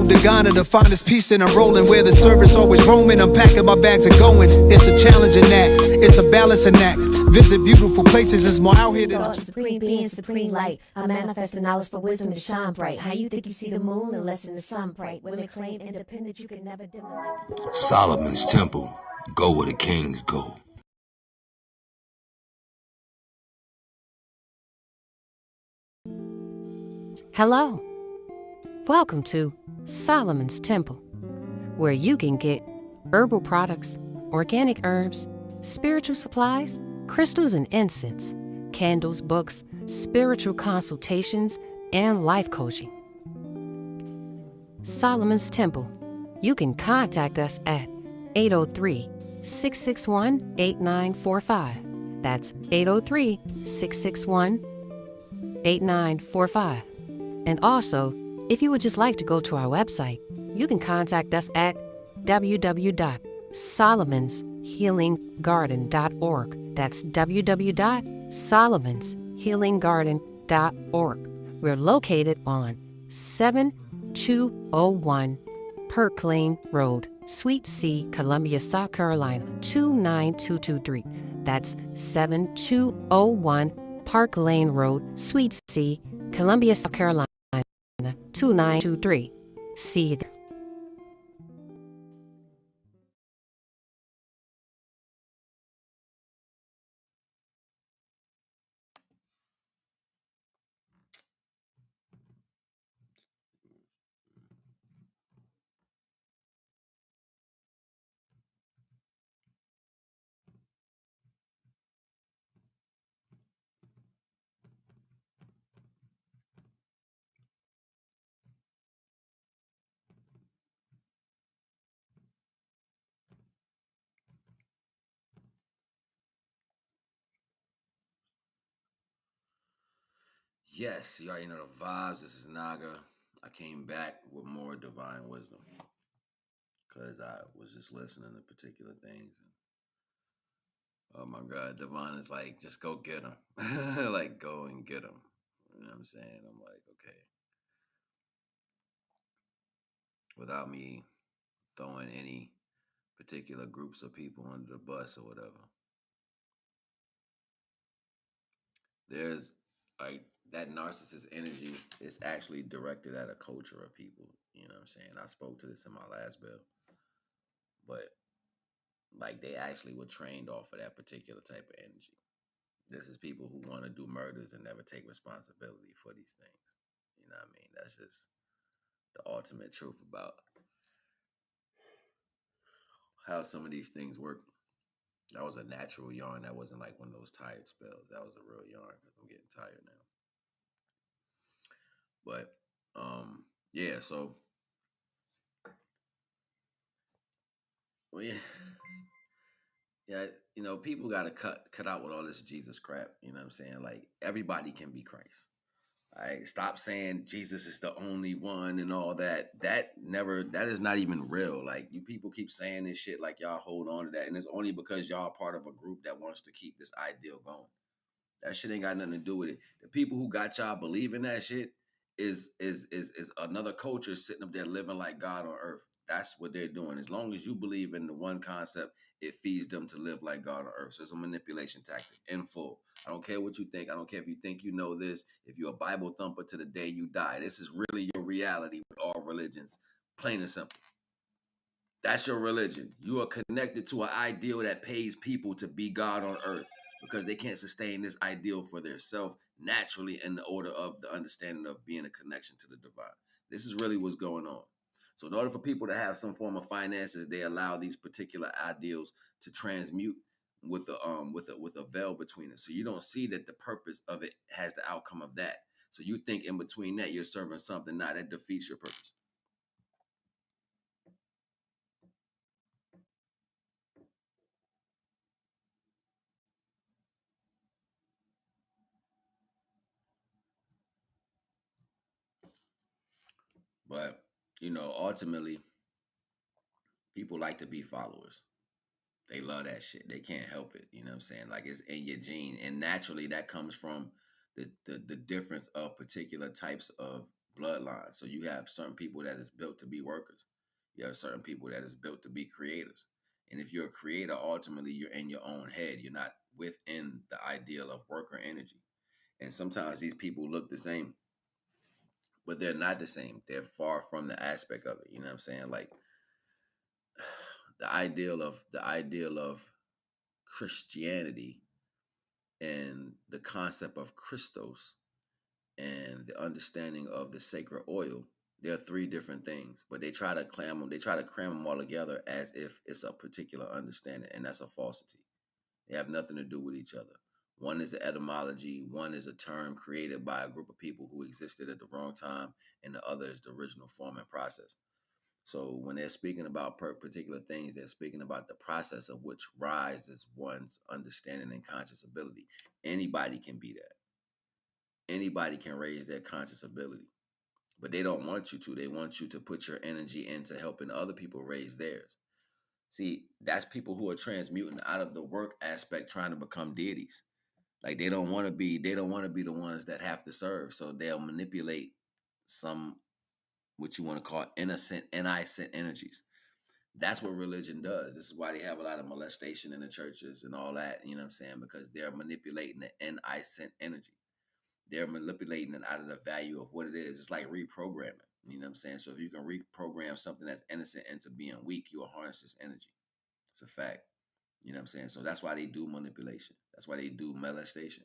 to Ghana to find this peace, and I'm rolling where the service always roaming. I'm packing my bags and going. It's a challenging act, it's a balancing act. Visit beautiful places, it's more out here than supreme being, supreme light. I manifest the knowledge for wisdom to shine bright. How you think you see the moon unless in the sun bright? Women claim independence, you can never dim the light. Solomon's Temple. Go where the kings go. Hello. Welcome to Solomon's Temple, where you can get herbal products, organic herbs, spiritual supplies, crystals and incense, candles, books, spiritual consultations, and life coaching. Solomon's Temple. You can contact us at 803-661-8945. That's 803-661-8945. And also, if you would just like to go to our website, you can contact us at www.solomonshealinggarden.org. That's www.solomonshealinggarden.org. We're located on 7201 Perk Lane Road, Suite C, Columbia, South Carolina, 29223. That's 7201 Park Lane Road, Suite C, Columbia, South Carolina, 2923. See you there. Yes, you already know the vibes. This is Naga. I came back with more divine wisdom because I was just listening to particular things. And, oh my God, divine is like, just go get them. Like, go and get them. You know what I'm saying? I'm like, okay. Without me throwing any particular groups of people under the bus or whatever. There's like that narcissist energy is actually directed at a culture of people. You know what I'm saying? I spoke to this in my last bill. But like they actually were trained off of that particular type of energy. This is people who want to do murders and never take responsibility for these things. You know what I mean? That's just the ultimate truth about how some of these things work. That was a natural yarn. That wasn't like one of those tired spells. That was a real yarn because I'm getting tired now. But yeah, so well, yeah, you know, people gotta cut out with all this Jesus crap. You know what I'm saying? Like everybody can be Christ. All right, stop saying Jesus is the only one and all that. That is not even real. Like you people keep saying this shit like y'all hold on to that, and it's only because y'all are part of a group that wants to keep this ideal going. That shit ain't got nothing to do with it. The people who got y'all believing that shit is another culture sitting up there living like God on earth. That's what they're doing. As long as you believe in the one concept, it feeds them to live like God on earth. So it's a manipulation tactic in full. I don't care what you think. I don't care if you think you know this. If you're a Bible thumper to the day you die, this is really your reality with all religions. Plain and simple. That's your religion. You are connected to an ideal that pays people to be God on earth because they can't sustain this ideal for themselves naturally in the order of the understanding of being a connection to the divine. This is really what's going on. So in order for people to have some form of finances, they allow these particular ideals to transmute with a veil between it. So you don't see that the purpose of it has the outcome of that. So you think in between that you're serving something. Nah, that defeats your purpose. But, you know, ultimately, people like to be followers. They love that shit. They can't help it. You know what I'm saying? Like it's in your gene. And naturally that comes from the difference of particular types of bloodlines. So you have certain people that is built to be workers. You have certain people that is built to be creators. And if you're a creator, ultimately you're in your own head. You're not within the ideal of worker energy. And sometimes these people look the same, but they're not the same. They're far from the aspect of it. You know what I'm saying? Like the ideal of Christianity and the concept of Christos and the understanding of the sacred oil, there are three different things, but they try to cram them all together as if it's a particular understanding, and that's a falsity. They have nothing to do with each other. One is an etymology, one is a term created by a group of people who existed at the wrong time, and the other is the original form and process. So when they're speaking about particular things, they're speaking about the process of which rises one's understanding and conscious ability. Anybody can be that. Anybody can raise their conscious ability, but they don't want you to. They want you to put your energy into helping other people raise theirs. See, that's people who are transmuting out of the work aspect, trying to become deities. Like they don't want to be the ones that have to serve. So they'll manipulate some what you want to call innocent energies. That's what religion does. This is why they have a lot of molestation in the churches and all that, you know what I'm saying? Because they're manipulating the NI energy. They're manipulating it out of the value of what it is. It's like reprogramming. You know what I'm saying? So if you can reprogram something that's innocent into being weak, you'll harness this energy. It's a fact. You know what I'm saying? So that's why they do manipulation. That's why they do molestation.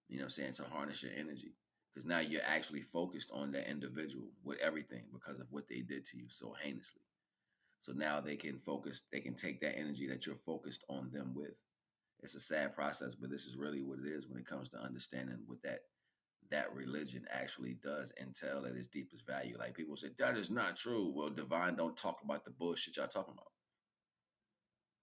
You know what I'm saying? To harness your energy. Because now you're actually focused on that individual with everything because of what they did to you so heinously. So now they can take that energy that you're focused on them with. It's a sad process, but this is really what it is when it comes to understanding what that religion actually does entail at its deepest value. Like people say, that is not true. Well, divine don't talk about the bullshit y'all talking about.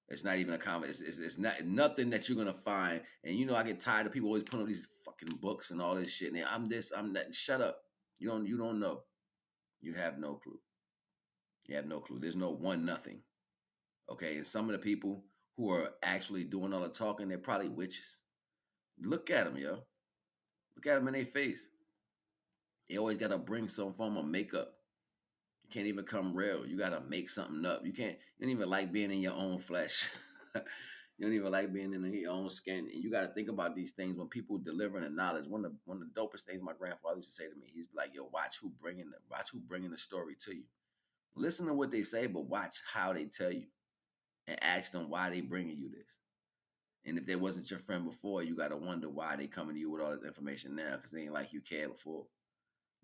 It's not even a comment. It's not nothing that you're gonna find. And I get tired of people always putting up these fucking books and all this shit. And I'm this, I'm that. Shut up. You don't know. You have no clue. You have no clue. There's no one nothing. Okay. And some of the people who are actually doing all the talking, they're probably witches. Look at them, yo. Look at them in their face. They always gotta bring some form of makeup. You can't even come real. You gotta make something up. You don't even like being in your own flesh. You don't even like being in your own skin. And you gotta think about these things when people delivering the knowledge. One of the dopest things my grandfather used to say to me, he's like, yo, watch who bringing the story to you. Listen to what they say, but watch how they tell you. And ask them why they bringing you this. And if they wasn't your friend before, you gotta wonder why they coming to you with all this information now, because they ain't like you cared before.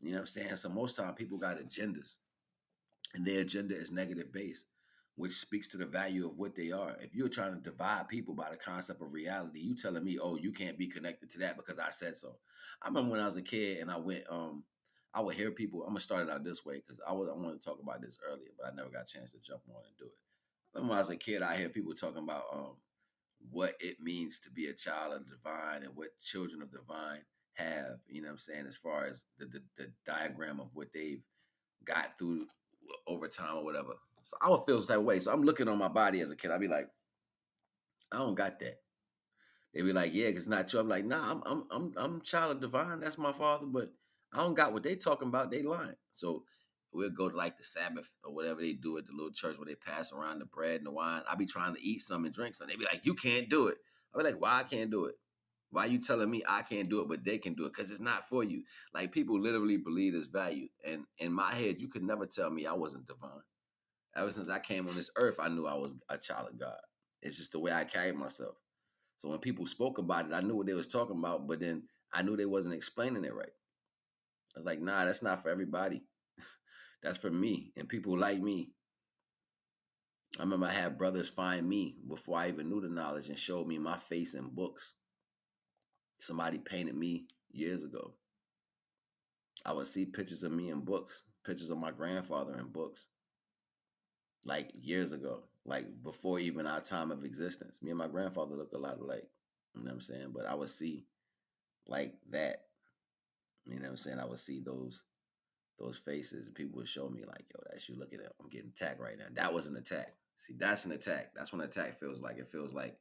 You know what I'm saying? So most time people got agendas. And their agenda is negative based, which speaks to the value of what they are. If you're trying to divide people by the concept of reality, you telling me, oh, you can't be connected to that because I said so. I remember when I was a kid and I would hear people. I'm gonna start it out this way because I wanted to talk about this earlier, but I never got a chance to jump on and do it. When I was a kid, I hear people talking about what it means to be a child of the divine and what children of divine have. You know what I'm saying? As far as the diagram of what they've got through over time or whatever. So I would feel the type of way. So I'm looking on my body as a kid. I'd be like, I don't got that. They'd be like, yeah, 'cause it's not true. I'm like, nah, I'm child of divine. That's my father, but I don't got what they talking about. They lying. So we'll go to like the Sabbath or whatever they do at the little church where they pass around the bread and the wine. I be trying to eat some and drink some. They be like, you can't do it. I be like, why I can't do it? Why you telling me I can't do it, but they can do it? Because it's not for you. Like people literally believe this value. And in my head, you could never tell me I wasn't divine. Ever since I came on this earth, I knew I was a child of God. It's just the way I carried myself. So when people spoke about it, I knew what they was talking about, but then I knew they wasn't explaining it right. I was like, nah, that's not for everybody. That's for me and people like me. I remember I had brothers find me before I even knew the knowledge and showed me my face in books. Somebody painted me years ago. I would see pictures of me in books, pictures of my grandfather in books, like years ago, like before even our time of existence. Me and my grandfather look a lot alike, you know what I'm saying? But I would see like that, you know what I'm saying? I would see those faces and people would show me like, yo, that's you, look at it. I'm getting attacked right now. That was an attack. See, that's an attack. That's what an attack feels like. It feels like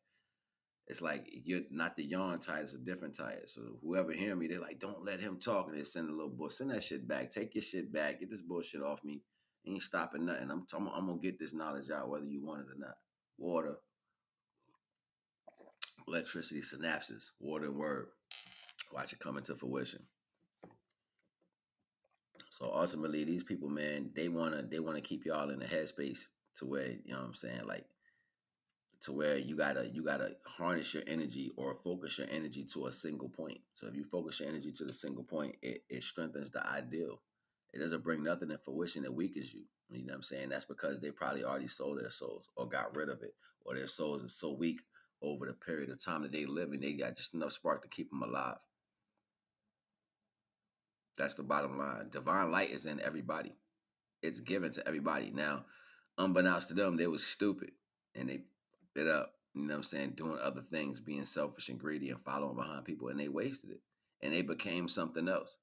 It's like you're not the yarn type, it's a different type. So whoever hear me, they're like, don't let him talk. And they send a little boy, send that shit back. Take your shit back. Get this bullshit off me. Ain't stopping nothing. I'm gonna get this knowledge out whether you want it or not. Water, electricity, synapses, water and word. Watch it come into fruition. So ultimately, these people, man, they wanna keep y'all in the headspace to where, you know what I'm saying, like to where you gotta harness your energy or focus your energy to a single point. So if you focus your energy to the single point, it strengthens the ideal. It doesn't bring nothing in fruition that weakens you. You know what I'm saying? That's because they probably already sold their souls or got rid of it, or their souls is so weak over the period of time that they live and they got just enough spark to keep them alive. That's the bottom line. Divine light is in everybody. It's given to everybody. Now, unbeknownst to them, they was stupid and they bit up, you know what I'm saying, doing other things, being selfish and greedy and following behind people, and they wasted it. And they became something else.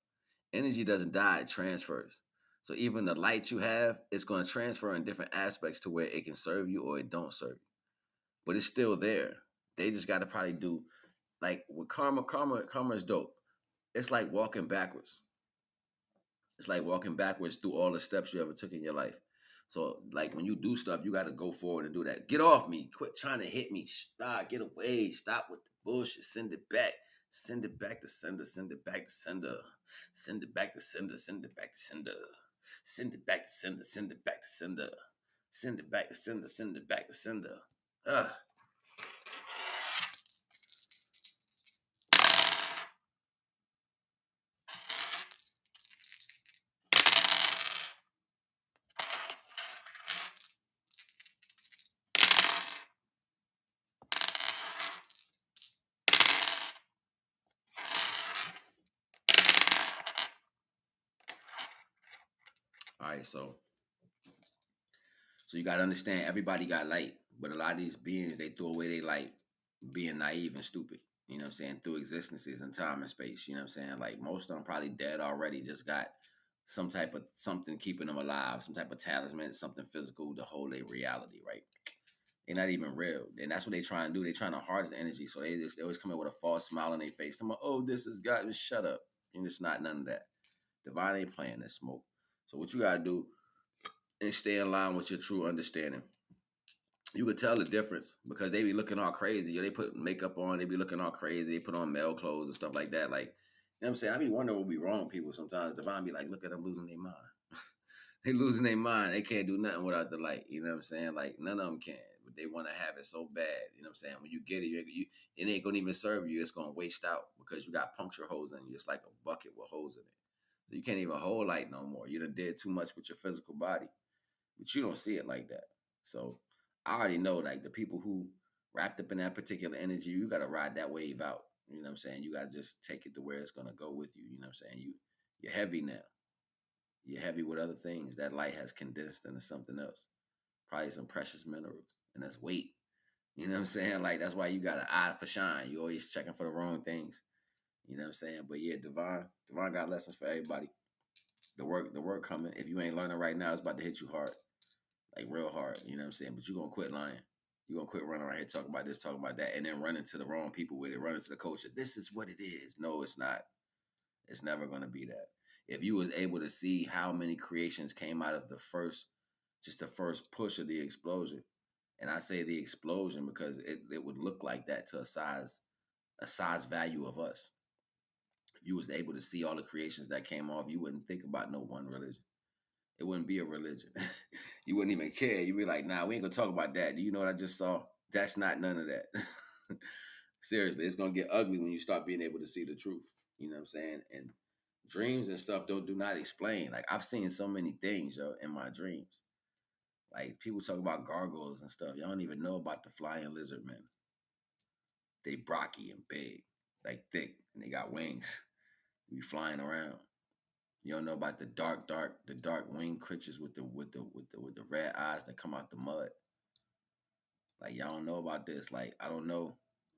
Energy doesn't die, it transfers. So even the light you have, it's going to transfer in different aspects to where it can serve you or it don't serve you. But it's still there. They just got to probably do, like with karma is dope. It's like walking backwards. It's like walking backwards through all the steps you ever took in your life. So, like when you do stuff, you got to go forward and do that. Get off me! Quit trying to hit me! Stop! Get away! Stop with the bullshit! Send it back! Send it back to sender! Send it back to sender! Send it back to sender! Send it back to sender! Send it back to sender! Send it back to sender! Send it back to sender! Send it back to sender! Ugh. All right, so you gotta understand everybody got light, but a lot of these beings they throw away their light being naive and stupid. You know what I'm saying? Through existences and time and space. You know what I'm saying? Like most of them probably dead already, just got some type of something keeping them alive, some type of talisman, something physical to hold their reality, right? They're not even real. And that's what they trying to do. They trying to harness the energy. So they always come in with a false smile on their face. I'm like, oh, this is God. Just shut up. And it's not none of that. Divine ain't playing that smoke. So what you gotta do and stay in line with your true understanding. You could tell the difference because they be looking all crazy. Yo, they put makeup on, they be looking all crazy. They put on male clothes and stuff like that. Like, you know what I'm saying? I be wondering what be wrong with people sometimes. Divine be like, look at them losing their mind. They losing their mind. They can't do nothing without the light. You know what I'm saying? Like, none of them can. But they want to have it so bad. You know what I'm saying? When you get it, it ain't going to even serve you. It's going to waste out because you got puncture holes in you. It's like a bucket with holes in it. So you can't even hold light no more. You done did too much with your physical body. But you don't see it like that. So I already know like the people who wrapped up in that particular energy, you gotta ride that wave out. You know what I'm saying? You gotta just take it to where it's gonna go with you. You know what I'm saying? You're heavy now. You're heavy with other things. That light has condensed into something else. Probably some precious minerals. And that's weight. You know what I'm saying? Like that's why you got an eye for shine. You always checking for the wrong things. You know what I'm saying? But yeah, Divine got lessons for everybody. The work coming. If you ain't learning right now, it's about to hit you hard. Like real hard, you know what I'm saying? But you're gonna quit lying. You're gonna quit running around here talking about this, talking about that, and then run into the wrong people with it, run into the culture. This is what it is. No, it's not. It's never gonna be that. If you was able to see how many creations came out of just the first push of the explosion, and I say the explosion because it would look like that to a size value of us. If you was able to see all the creations that came off, you wouldn't think about no one religion. It wouldn't be a religion. You wouldn't even care. You'd be like, nah, we ain't gonna talk about that. Do you know what I just saw? That's not none of that. Seriously, it's gonna get ugly when you start being able to see the truth. You know what I'm saying? And dreams and stuff do not explain. Like I've seen so many things, yo, in my dreams. Like people talk about gargoyles and stuff. Y'all don't even know about the flying lizard men. They brocky and big, like thick, and they got wings. We flying around. You don't know about the dark winged creatures with the red eyes that come out the mud. Like y'all don't know about this. Like I don't know.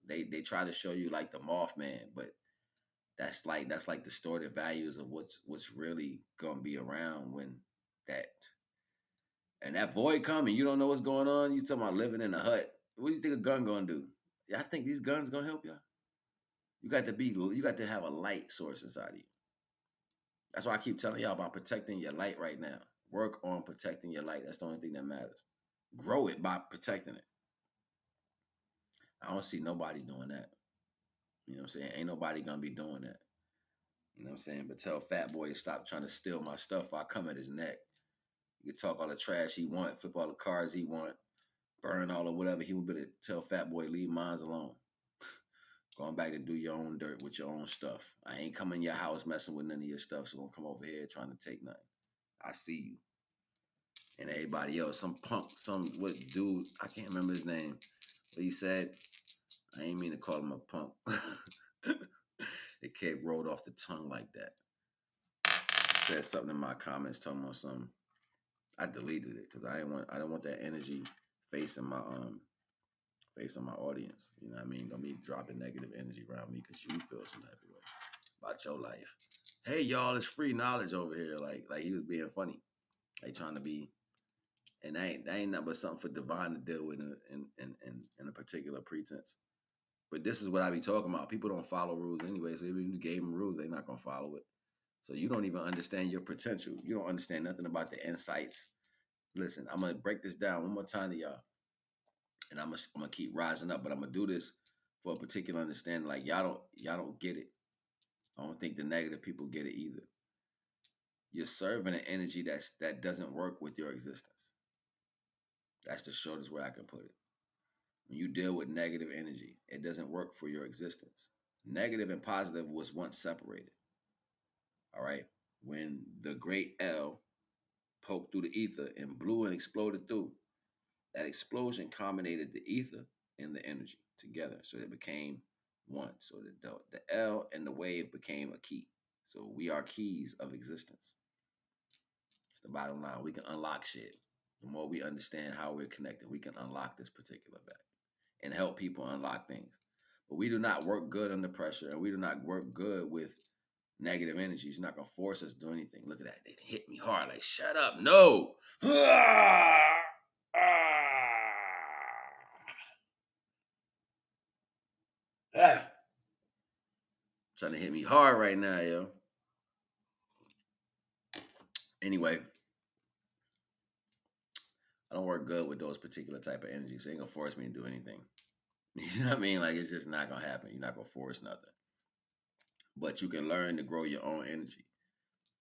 They try to show you like the Mothman, but that's like distorted values of what's really gonna be around when that and that void come and you don't know what's going on. You talking about living in a hut. What do you think a gun gonna do? Y'all think these guns gonna help y'all? You got to have a light source inside of you. That's why I keep telling y'all about protecting your light right now. Work on protecting your light. That's the only thing that matters. Grow it by protecting it. I don't see nobody doing that. You know what I'm saying? Ain't nobody gonna be doing that. You know what I'm saying? But tell Fat Boy to stop trying to steal my stuff. I come at his neck. You can talk all the trash he want, flip all the cars he want, burn all of whatever he would better tell Fat Boy, leave mines alone. Going back to do your own dirt with your own stuff. I ain't coming in your house messing with none of your stuff, so don't come over here trying to take nothing. I see you. And everybody else, some punk, what dude, I can't remember his name, but he said, I ain't mean to call him a punk. It kept rolled off the tongue like that. He said something in my comments talking about something. I deleted it because I don't want that energy facing my audience. You know what I mean? Don't be dropping negative energy around me because you feel some type of way about your life. Hey y'all, it's free knowledge over here. Like he was being funny. Like trying to be, and that ain't nothing but something for Divine to deal with in a particular pretense. But this is what I be talking about. People don't follow rules anyway, so even if you gave them rules, they're not gonna follow it. So you don't even understand your potential. You don't understand nothing about the insights. Listen, I'm gonna break this down one more time to y'all, and I'm gonna keep rising up. But I'm gonna do this for a particular understanding. Like y'all don't get it. I don't think the negative people get it either. You're serving an energy that doesn't work with your existence. That's the shortest way I can put it. When you deal with negative energy, it doesn't work for your existence. Negative and positive was once separated. All right. When the great L poked through the ether and blew and exploded through, that explosion combinated the ether and the energy together. So they became one. So the L and the wave became a key. So we are keys of existence. It's the bottom line. We can unlock shit. The more we understand how we're connected, we can unlock this particular bag and help people unlock things. But we do not work good under pressure, and we do not work good with negative energy. It's not gonna force us to do anything. Look at that. They hit me hard. Like, shut up. No. Trying to hit me hard right now, yo. Anyway, I don't work good with those particular type of energies. So it ain't gonna force me to do anything. You know what I mean? Like, it's just not gonna happen. You're not gonna force nothing. But you can learn to grow your own energy.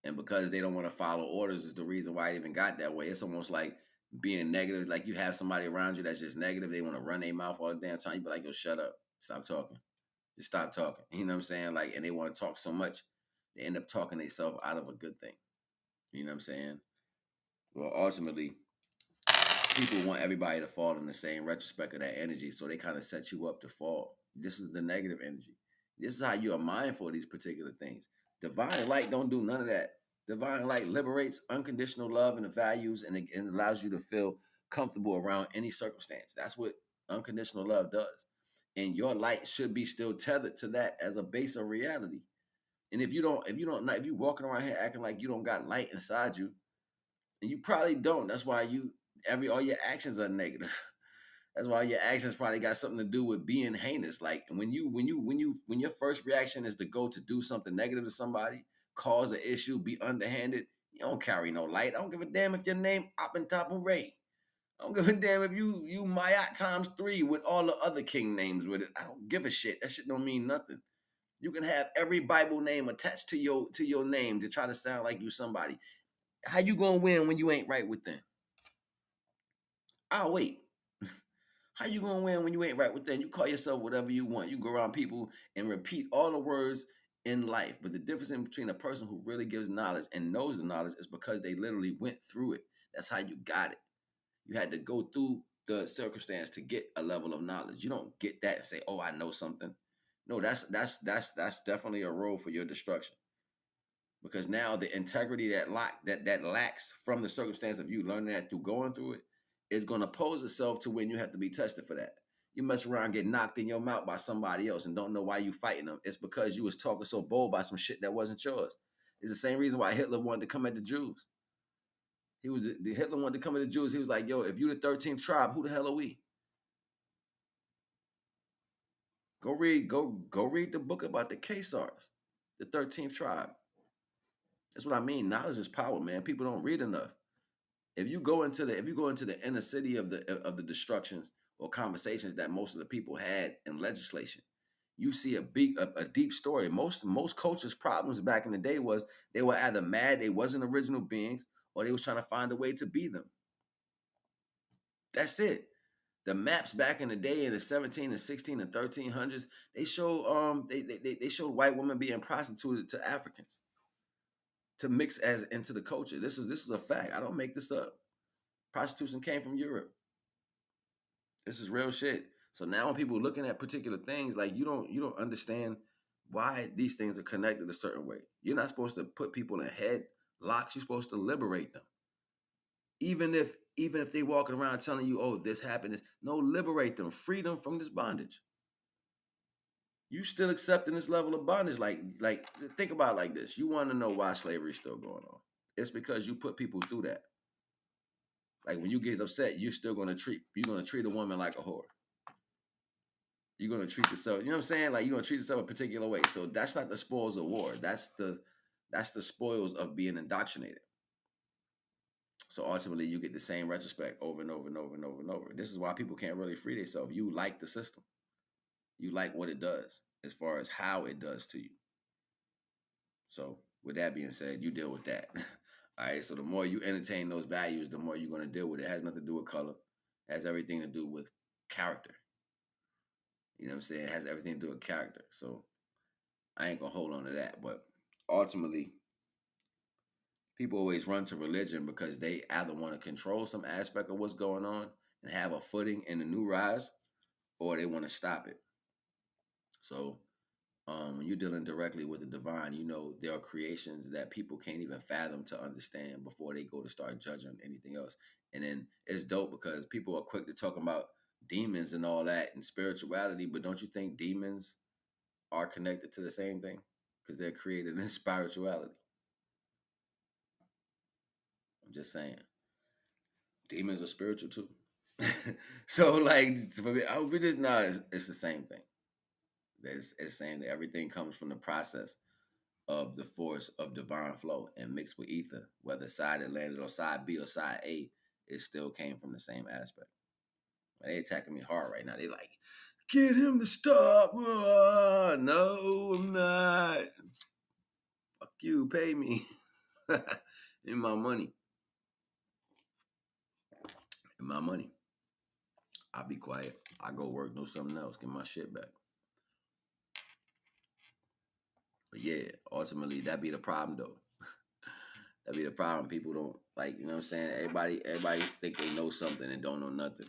And because they don't want to follow orders is the reason why it even got that way. It's almost like being negative. Like you have somebody around you that's just negative. They want to run their mouth all the damn time. You be like, yo, shut up. Stop talking. Just stop talking. You know what I'm saying? Like, and they want to talk so much, they end up talking themselves out of a good thing. You know what I'm saying? Well, ultimately, people want everybody to fall in the same retrospect of that energy. So they kind of set you up to fall. This is the negative energy. This is how you are mindful of these particular things. Divine light don't do none of that. Divine light liberates unconditional love and the values, and it allows you to feel comfortable around any circumstance. That's what unconditional love does. And your light should be still tethered to that as a base of reality. And if you walking around here acting like you don't got light inside you, and you probably don't. That's why all your actions are negative. That's why your actions probably got something to do with being heinous. Like when your first reaction is to go to do something negative to somebody, cause an issue, be underhanded, you don't carry no light. I don't give a damn if your name Opentop Ray. I don't give a damn if you Mayat times 3 with all the other king names with it. I don't give a shit. That shit don't mean nothing. You can have every Bible name attached to your name to try to sound like you somebody. How you gonna win when you ain't right within? I'll wait. How you gonna win when you ain't right within? You call yourself whatever you want. You go around people and repeat all the words in life. But the difference in between a person who really gives knowledge and knows the knowledge is because they literally went through it. That's how you got it. You had to go through the circumstance to get a level of knowledge. You don't get that and say, "Oh, I know something." No, that's definitely a road for your destruction. Because now the integrity that lacks from the circumstance of you learning that through going through it is going to pose itself to when you have to be tested for that. You mess around, get knocked in your mouth by somebody else and don't know why you fighting them. It's because you was talking so bold about some shit that wasn't yours. It's the same reason why Hitler wanted to come at the Jews. Hitler wanted to come at the Jews. He was like, yo, if you the 13th tribe, who the hell are we? Go read the book about the Kesars, the 13th tribe. That's what I mean. Knowledge is power, man. People don't read enough. If you go into the inner city of the destructions or conversations that most of the people had in legislation, you see a deep story. Most cultures' problems back in the day was they were either mad they wasn't original beings or they was trying to find a way to be them. That's it. The maps back in the day in the 17 and 16 and 1300s, they show they showed white women being prostituted to Africans to mix as into the culture. This is a fact. I don't make this up. Prostitution came from Europe. This is real shit. So now when people are looking at particular things, like you don't understand why these things are connected a certain way. You're not supposed to put people in head locks. You're supposed to liberate them. Even if they walking around telling you, oh, this happened, no, liberate them, free them from this bondage. You still accepting this level of bondage. Like think about it like this. You want to know why slavery is still going on. It's because you put people through that. Like when you get upset, you're gonna treat a woman like a whore. You're gonna treat yourself, you know what I'm saying? Like you're gonna treat yourself a particular way. So that's not the spoils of war. That's the spoils of being indoctrinated. So ultimately you get the same retrospect over and over and over and over and over. This is why people can't really free themselves. You like the system. You like what it does as far as how it does to you. So with that being said, you deal with that. All right. So the more you entertain those values, the more you're going to deal with it. It has nothing to do with color. It has everything to do with character. You know what I'm saying? It has everything to do with character. So I ain't going to hold on to that. But ultimately, people always run to religion because they either want to control some aspect of what's going on and have a footing in the new rise, or they want to stop it. So when you're dealing directly with the divine, you know there are creations that people can't even fathom to understand before they go to start judging anything else. And then it's dope because people are quick to talk about demons and all that and spirituality, but don't you think demons are connected to the same thing? Because they're created in spirituality. I'm just saying. Demons are spiritual too. So like for me, we just nah, it's the same thing. It's saying that everything comes from the process of the force of divine flow and mixed with ether, whether side it landed on side B or side A, it still came from the same aspect. They attacking me hard right now. They like, get him to stop. No, I'm not. Fuck you, pay me. In my money. In my money. I'll be quiet. I go work, do something else, get my shit back. But yeah, ultimately that be the problem though. That be the problem. People don't like, you know what I'm saying? Everybody think they know something and don't know nothing.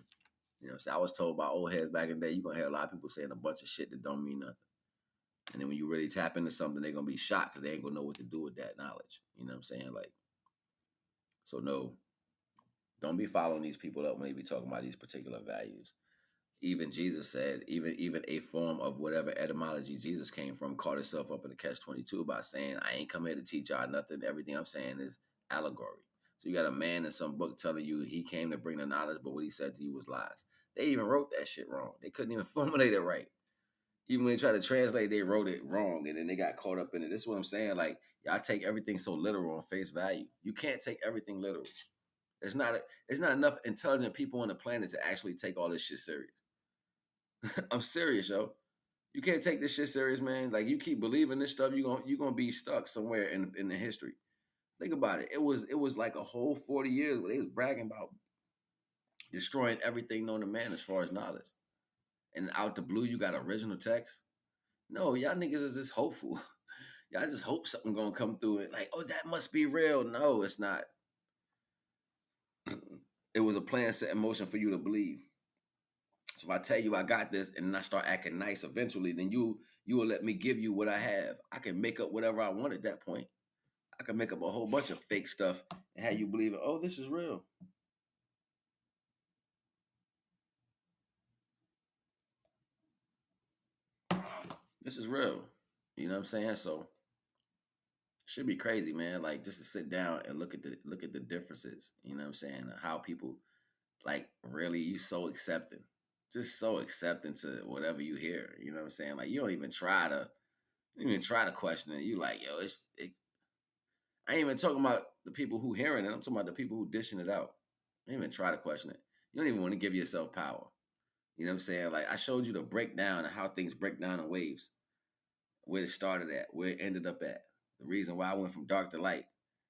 You know, so I was told by old heads back in the day, you're gonna hear a lot of people saying a bunch of shit that don't mean nothing. And then when you really tap into something, they're gonna be shocked because they ain't gonna know what to do with that knowledge. You know what I'm saying? Like, so no, don't be following these people up when they be talking about these particular values. Even Jesus said, even a form of whatever etymology Jesus came from caught itself up in the catch-22 by saying, I ain't come here to teach y'all nothing. Everything I'm saying is allegory. So you got a man in some book telling you he came to bring the knowledge, but what he said to you was lies. They even wrote that shit wrong. They couldn't even formulate it right. Even when they tried to translate, they wrote it wrong, and then they got caught up in it. This is what I'm saying. Like, y'all take everything so literal on face value. You can't take everything literal. There's not enough intelligent people on the planet to actually take all this shit serious. I'm serious, yo. You can't take this shit serious, man. Like you keep believing this stuff, you're gonna be stuck somewhere in the history. Think about it. It was like a whole 40 years where they was bragging about destroying everything known to man as far as knowledge. And out the blue, you got original text. No, y'all niggas is just hopeful. Y'all just hope something gonna come through it. Like, oh, that must be real. No, it's not. It was a plan set in motion for you to believe. So if I tell you I got this and I start acting nice eventually, then you will let me give you what I have. I can make up whatever I want at that point. I can make up a whole bunch of fake stuff and have you believe, oh, this is real. This is real. You know what I'm saying? So should be crazy, man. Like just to sit down and look at the differences. You know what I'm saying? How people like really you so accepting. just so accepting to whatever you hear. You know what I'm saying? Like you don't even try to question it. You like, yo, I ain't even talking about the people who hearing it. I'm talking about the people who dishing it out. I ain't even try to question it. You don't even want to give yourself power. You know what I'm saying? Like I showed you the breakdown and how things break down in waves, where it started at, where it ended up at. The reason why I went from dark to light.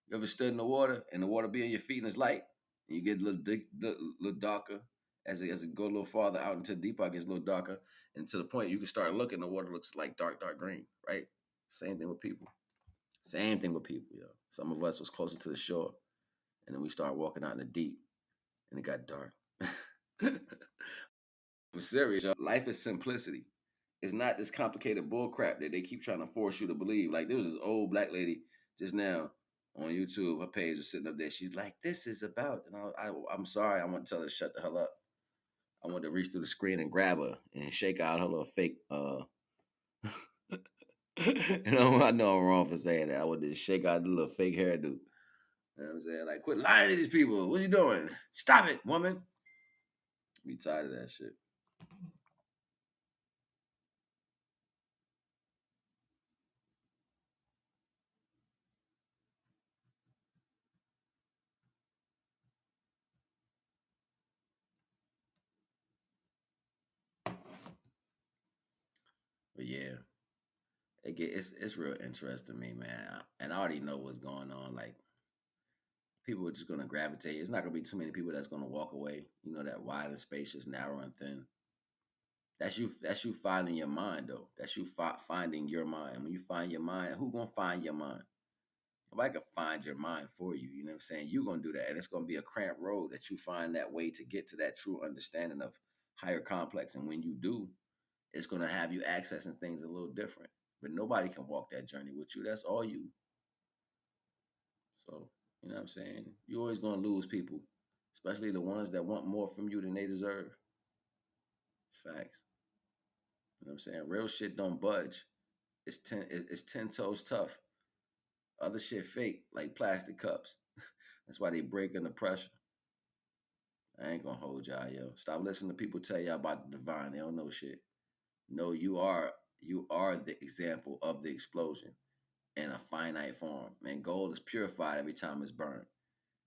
You ever stood in the water and the water be in your feet and it's light, and you get a little darker as it go a little farther out into the deeper, it gets a little darker, and to the point you can start looking, the water looks like dark green, right? Same thing with people. Same thing with people, yo. Some of us was closer to the shore, and then we started walking out in the deep, and it got dark. I'm serious, yo. Life is simplicity. It's not this complicated bull crap that they keep trying to force you to believe. Like there was this old black lady just now on YouTube. Her page was sitting up there. She's like, "This is about," and I'm sorry. I want to tell her to shut the hell up. I want to reach through the screen and grab her and shake out her little fake. I know I'm wrong for saying that. I want to shake out the little fake hairdo. You know what I'm saying? Like, quit lying to these people. What you doing? Stop it, woman. Be tired of that shit. But yeah, it's real interesting to me, man. And I already know what's going on. Like people are just gonna gravitate. It's not gonna be too many people that's gonna walk away. You know that wide and spacious, narrow and thin. That's you. That's you finding your mind, though. That's you finding your mind. When you find your mind, who gonna find your mind? Nobody can find your mind for you. You know what I'm saying? You're gonna do that, and it's gonna be a cramped road that you find that way to get to that true understanding of higher complex. And when you do, it's gonna have you accessing things a little different. But nobody can walk that journey with you. That's all you. So, you know what I'm saying? You're always gonna lose people, especially the ones that want more from you than they deserve. Facts. You know what I'm saying? Real shit don't budge. It's 10 toes tough. Other shit fake, like plastic cups. That's why they break under pressure. I ain't gonna hold y'all, yo. Stop listening to people tell y'all about the divine. They don't know shit. No, you are the example of the explosion in a finite form. Man, gold is purified every time it's burned.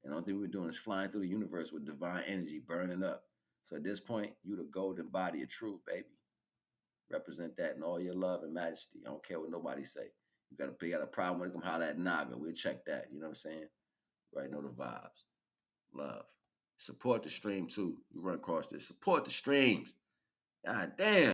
And the only thing we're doing is flying through the universe with divine energy burning up. So at this point, you the golden body of truth, baby. Represent that in all your love and majesty. I don't care what nobody say. You got a problem with it, come holler at Naga. We'll check that. You know what I'm saying? Right, know the vibes. Love. Support the stream too. You run across this. Support the streams. God damn.